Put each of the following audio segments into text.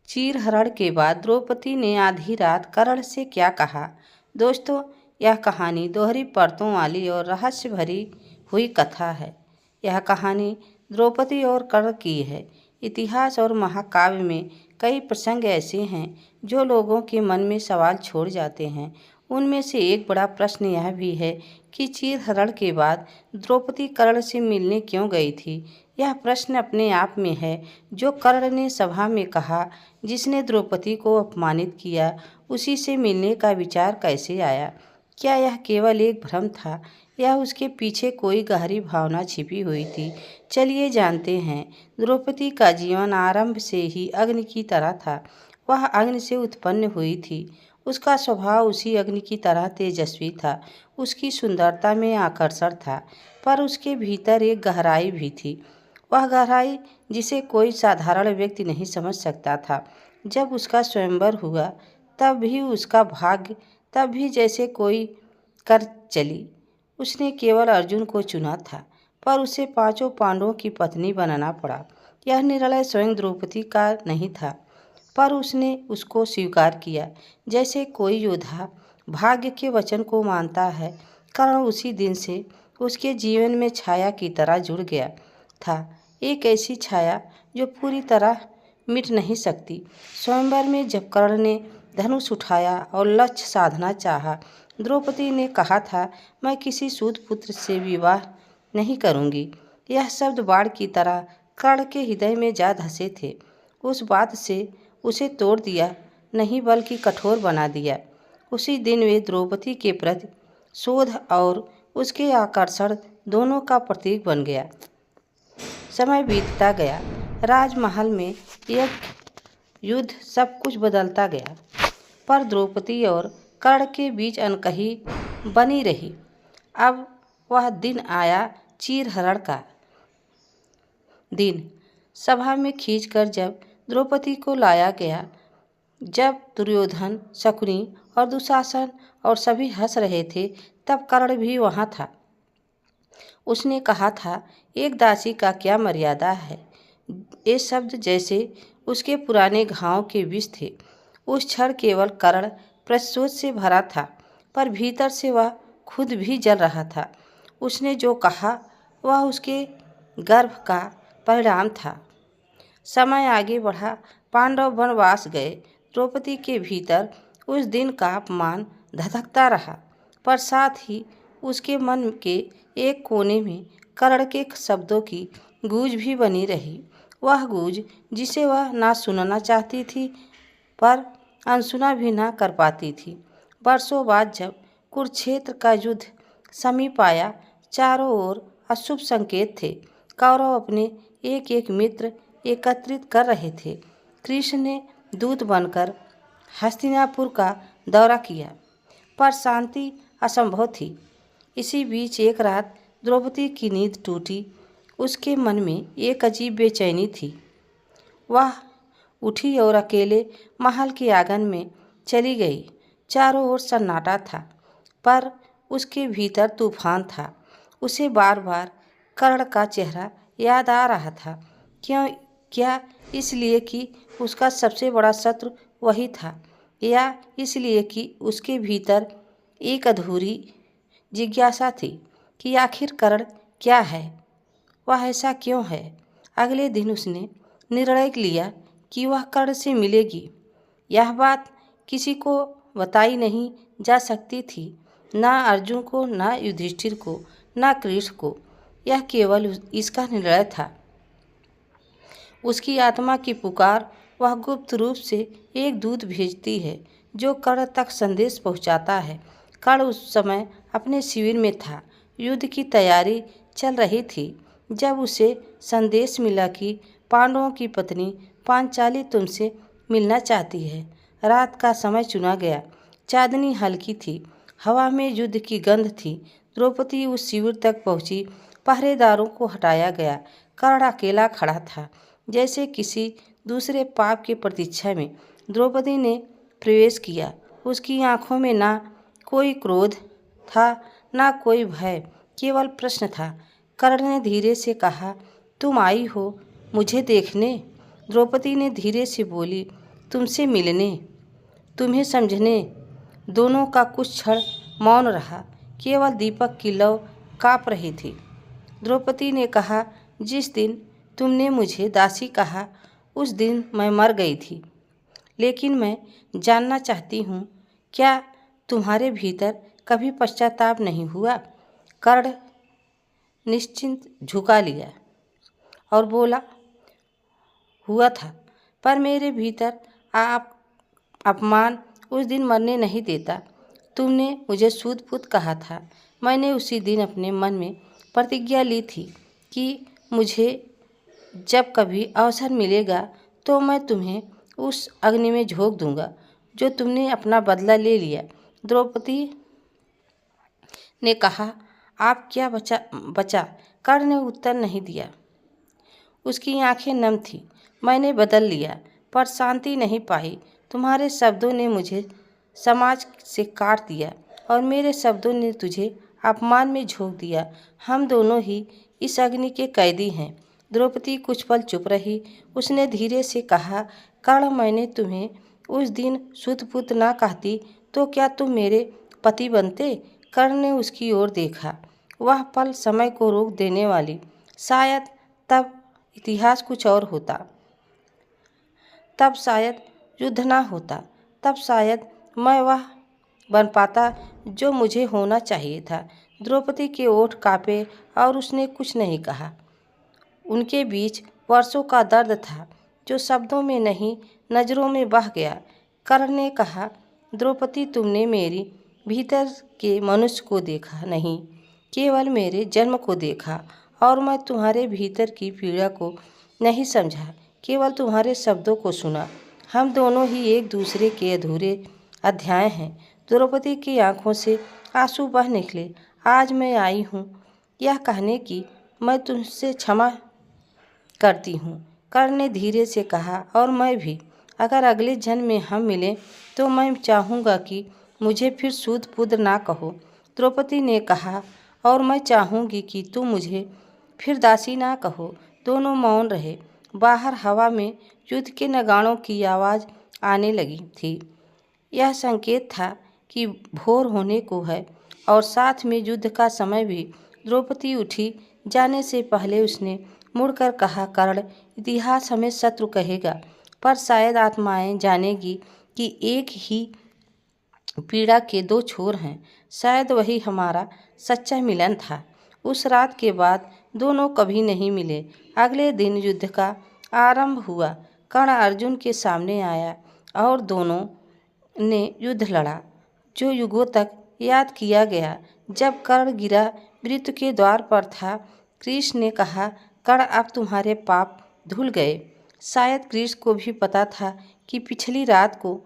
चीरहरण के बाद द्रौपदी ने आधी रात कर्ण से क्या कहा। दोस्तों, यह कहानी दोहरी परतों वाली और रहस्य भरी हुई कथा है। यह कहानी द्रौपदी और कर्ण की है। इतिहास और महाकाव्य में कई प्रसंग ऐसे हैं जो लोगों के मन में सवाल छोड़ जाते हैं। उनमें से एक बड़ा प्रश्न यह भी है कि चीरहरण के बाद द्रौपदी कर्ण से मिलने क्यों गई थी। यह प्रश्न अपने आप में है। जो कर्ण ने सभा में कहा, जिसने द्रौपदी को अपमानित किया, उसी से मिलने का विचार कैसे आया। क्या यह केवल एक भ्रम था या उसके पीछे कोई गहरी भावना छिपी हुई थी। चलिए जानते हैं। द्रौपदी का जीवन आरंभ से ही अग्नि की तरह था। वह अग्नि से उत्पन्न हुई थी। उसका स्वभाव उसी अग्नि की तरह तेजस्वी था। उसकी सुंदरता में आकर्षण था, पर उसके भीतर एक गहराई भी थी। वह गहराई जिसे कोई साधारण व्यक्ति नहीं समझ सकता था। जब उसका स्वयंवर हुआ तब भी जैसे कोई कर चली। उसने केवल अर्जुन को चुना था, पर उसे पांचों पांडवों की पत्नी बनाना पड़ा। यह निर्णय स्वयं द्रौपदी का नहीं था, पर उसने उसको स्वीकार किया जैसे कोई योद्धा भाग्य के वचन को मानता है। कर्ण उसी दिन से उसके जीवन में छाया की तरह जुड़ गया था। एक ऐसी छाया जो पूरी तरह मिट नहीं सकती। स्वयंवर में जब कर्ण ने धनुष उठाया और लक्ष्य साधना चाहा, द्रौपदी ने कहा था, मैं किसी सूत पुत्र से विवाह नहीं करूंगी। यह शब्द बाढ़ की तरह कर्ण के हृदय में जा धंसे थे। उस बात से उसे तोड़ दिया नहीं, बल्कि कठोर बना दिया। उसी दिन वे द्रौपदी के प्रति शोध और उसके आकर्षण दोनों का प्रतीक बन गया। समय बीतता गया। राजमहल में एक युद्ध सब कुछ बदलता गया, पर द्रौपदी और कर्ण के बीच अनकही बनी रही। अब वह दिन आया, चीरहरण का दिन। सभा में खींचकर जब द्रौपदी को लाया गया, जब दुर्योधन, शकुनी और दुशासन और सभी हंस रहे थे, तब कर्ण भी वहाँ था। उसने कहा था, एक दासी का क्या मर्यादा है। ये शब्द जैसे उसके पुराने घाव के विष थे। उस क्षण केवल कर्ण प्रतिशोध से भरा था, पर भीतर से वह खुद भी जल रहा था। उसने जो कहा वह उसके गर्भ का परिणाम था। समय आगे बढ़ा। पांडव वनवास गए। द्रौपदी के भीतर उस दिन का अपमान धधकता रहा, पर साथ ही उसके मन के एक कोने में कर्ण के शब्दों की गूंज भी बनी रही। वह गूंज जिसे वह ना सुनना चाहती थी, पर अनसुना भी ना कर पाती थी। वर्षों बाद जब कुरुक्षेत्र का युद्ध समीप आया, चारों ओर अशुभ संकेत थे। कौरव अपने एक एक मित्र एकत्रित कर रहे थे। कृष्ण ने दूत बनकर हस्तिनापुर का दौरा किया, पर शांति असंभव थी। इसी बीच एक रात द्रौपदी की नींद टूटी। उसके मन में एक अजीब बेचैनी थी। वह उठी और अकेले महल के आंगन में चली गई। चारों ओर सन्नाटा था, पर उसके भीतर तूफान था। उसे बार बार कर्ण का चेहरा याद आ रहा था। क्या इसलिए कि उसका सबसे बड़ा शत्रु वही था, या इसलिए कि उसके भीतर एक अधूरी जिज्ञासा थी कि आखिर कर्ण क्या है, वह ऐसा क्यों है। अगले दिन उसने निर्णय लिया कि वह कर्ण से मिलेगी। यह बात किसी को बताई नहीं जा सकती थी, ना अर्जुन को, ना युधिष्ठिर को, ना कृष्ण को। यह केवल इसका निर्णय था, उसकी आत्मा की पुकार। वह गुप्त रूप से एक दूत भेजती है जो कर्ण तक संदेश पहुंचाता है। कर्ण उस समय अपने शिविर में था। युद्ध की तैयारी चल रही थी जब उसे संदेश मिला कि पांडवों की पत्नी पांचाली तुमसे मिलना चाहती है। रात का समय चुना गया। चांदनी हल्की थी। हवा में युद्ध की गंध थी। द्रौपदी उस शिविर तक पहुंची। पहरेदारों को हटाया गया। कर्ण अकेला खड़ा था, जैसे किसी दूसरे पाप की प्रतीक्षा में। द्रौपदी ने प्रवेश किया। उसकी आंखों में ना कोई क्रोध था, ना कोई भय, केवल प्रश्न था। कर्ण ने धीरे से कहा, तुम आई हो मुझे देखने? द्रौपदी ने धीरे से बोली, तुमसे मिलने, तुम्हें समझने। दोनों का कुछ क्षण मौन रहा। केवल दीपक की लौ काँप रही थी। द्रौपदी ने कहा, जिस दिन तुमने मुझे दासी कहा उस दिन मैं मर गई थी। लेकिन मैं जानना चाहती हूँ, क्या तुम्हारे भीतर कभी पश्चाताप नहीं हुआ? कर्ण निश्चिंत झुका लिया और बोला, हुआ था, पर मेरे भीतर आप अपमान उस दिन मरने नहीं देता। तुमने मुझे सूत-पुत कहा था। मैंने उसी दिन अपने मन में प्रतिज्ञा ली थी कि मुझे जब कभी अवसर मिलेगा तो मैं तुम्हें उस अग्नि में झोंक दूंगा जो तुमने अपना बदला ले लिया। द्रौपदी ने कहा, आप क्या बचा? कर्ण ने उत्तर नहीं दिया। उसकी आंखें नम थीं। मैंने बदल लिया, पर शांति नहीं पाई। तुम्हारे शब्दों ने मुझे समाज से काट दिया और मेरे शब्दों ने तुझे अपमान में झोंक दिया। हम दोनों ही इस अग्नि के कैदी हैं। द्रौपदी कुछ पल चुप रही। उसने धीरे से कहा, कर्ण, मैंने तुम्हें उस दिन सूत-पुत ना कहती तो क्या तुम मेरे पति बनते? कर्ण ने उसकी ओर देखा। वह पल समय को रोक देने वाली। शायद तब इतिहास कुछ और होता। तब शायद युद्ध ना होता। तब शायद मैं वह बन पाता जो मुझे होना चाहिए था। द्रौपदी के ओठ कांपे और उसने कुछ नहीं कहा। उनके बीच वर्षों का दर्द था जो शब्दों में नहीं, नज़रों में बह गया। कर्ण ने कहा, द्रौपदी, तुमने मेरी भीतर के मनुष्य को देखा नहीं, केवल मेरे जन्म को देखा। और मैं तुम्हारे भीतर की पीड़ा को नहीं समझा, केवल तुम्हारे शब्दों को सुना। हम दोनों ही एक दूसरे के अधूरे अध्याय हैं। द्रौपदी की आंखों से आंसू बह निकले। आज मैं आई हूँ यह कहने की मैं तुमसे क्षमा करती हूँ, कर्ण ने धीरे से कहा, और मैं भी। अगर अगले जन्म में हम मिलें तो मैं चाहूँगा कि मुझे फिर सूत-पुत्र ना कहो। द्रौपदी ने कहा, और मैं चाहूँगी कि तुम मुझे फिर दासी ना कहो। दोनों मौन रहे। बाहर हवा में युद्ध के नगाड़ों की आवाज़ आने लगी थी। यह संकेत था कि भोर होने को है और साथ में युद्ध का समय भी। द्रौपदी उठी। जाने से पहले उसने मुड़कर कहा, कर्ण, इतिहास हमें शत्रु कहेगा, पर शायद आत्माएं जानेगी कि एक ही पीड़ा के दो छोर हैं। शायद वही हमारा सच्चा मिलन था। उस रात के बाद दोनों कभी नहीं मिले। अगले दिन युद्ध का आरंभ हुआ। कर्ण अर्जुन के सामने आया और दोनों ने युद्ध लड़ा जो युगों तक याद किया गया। जब कर्ण गिरा, मृत्यु के द्वार पर था, कृष्ण ने कहा, कर्ण, अब तुम्हारे पाप धुल गए। शायद कृष्ण को भी पता था कि पिछली रात को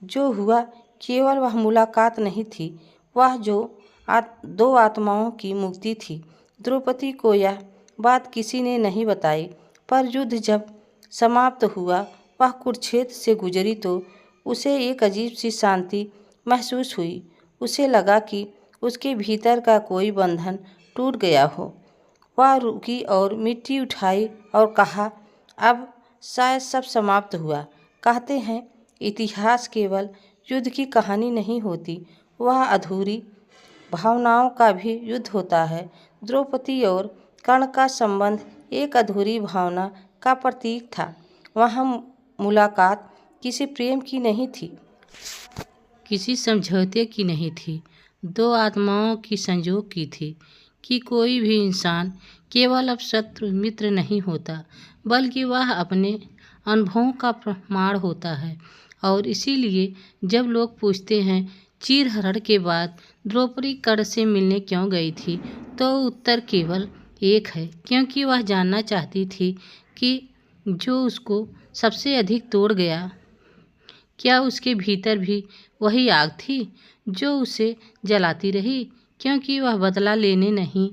जो हुआ केवल वह मुलाकात नहीं थी, वह जो दो आत्माओं की मुक्ति थी। द्रौपदी को यह बात किसी ने नहीं बताई, पर युद्ध जब समाप्त हुआ, वह कुरुक्षेत्र से गुजरी तो उसे एक अजीब सी शांति महसूस हुई। उसे लगा कि उसके भीतर का कोई बंधन टूट गया हो। वह रुकी और मिट्टी उठाई और कहा, अब शायद सब समाप्त हुआ। कहते हैं, इतिहास केवल युद्ध की कहानी नहीं होती, वह अधूरी भावनाओं का भी युद्ध होता है। द्रौपदी और कर्ण का संबंध एक अधूरी भावना का प्रतीक था। वहाँ मुलाकात किसी प्रेम की नहीं थी, किसी समझौते की नहीं थी, दो आत्माओं की संजोग की थी कि कोई भी इंसान केवल अब शत्रु मित्र नहीं होता, बल्कि वह अपने अनुभवों का प्रमाण होता है। और इसीलिए जब लोग पूछते हैं, चीरहरण के बाद द्रौपदी कर्ण से मिलने क्यों गई थी, तो उत्तर केवल एक है, क्योंकि वह जानना चाहती थी कि जो उसको सबसे अधिक तोड़ गया, क्या उसके भीतर भी वही आग थी जो उसे जलाती रही। क्योंकि वह बदला लेने नहीं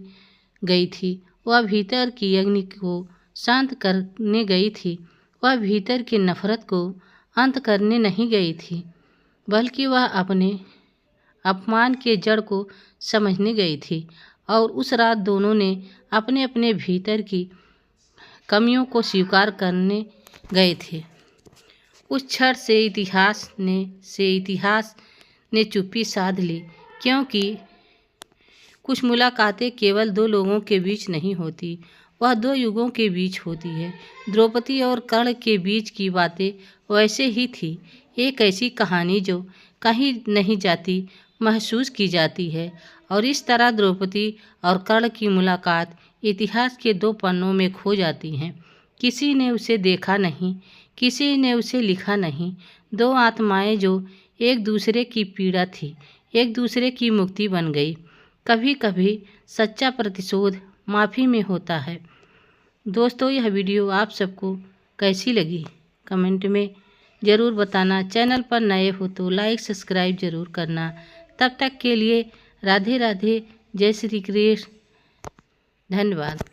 गई थी, वह भीतर की अग्नि को शांत करने गई थी। वह भीतर की नफरत को अंत करने नहीं गई थी, बल्कि वह अपने अपमान के जड़ को समझने गई थी। और उस रात दोनों ने अपने अपने भीतर की कमियों को स्वीकार करने गए थे। उस क्षण से इतिहास ने चुप्पी साध ली, क्योंकि कुछ मुलाकातें केवल दो लोगों के बीच नहीं होती, वह दो युगों के बीच होती है। द्रौपदी और कर्ण के बीच की बातें वैसे ही थी, एक ऐसी कहानी जो कहीं नहीं जाती, महसूस की जाती है। और इस तरह द्रौपदी और कर्ण की मुलाकात इतिहास के दो पन्नों में खो जाती हैं। किसी ने उसे देखा नहीं, किसी ने उसे लिखा नहीं। दो आत्माएं जो एक दूसरे की पीड़ा थी, एक दूसरे की मुक्ति बन गई। कभी कभी सच्चा प्रतिशोध माफ़ी में होता है। दोस्तों, यह वीडियो आप सबको कैसी लगी कमेंट में ज़रूर बताना। चैनल पर नए हो तो लाइक सब्सक्राइब ज़रूर करना। तब तक के लिए राधे राधे, जय श्री कृष्ण, धन्यवाद।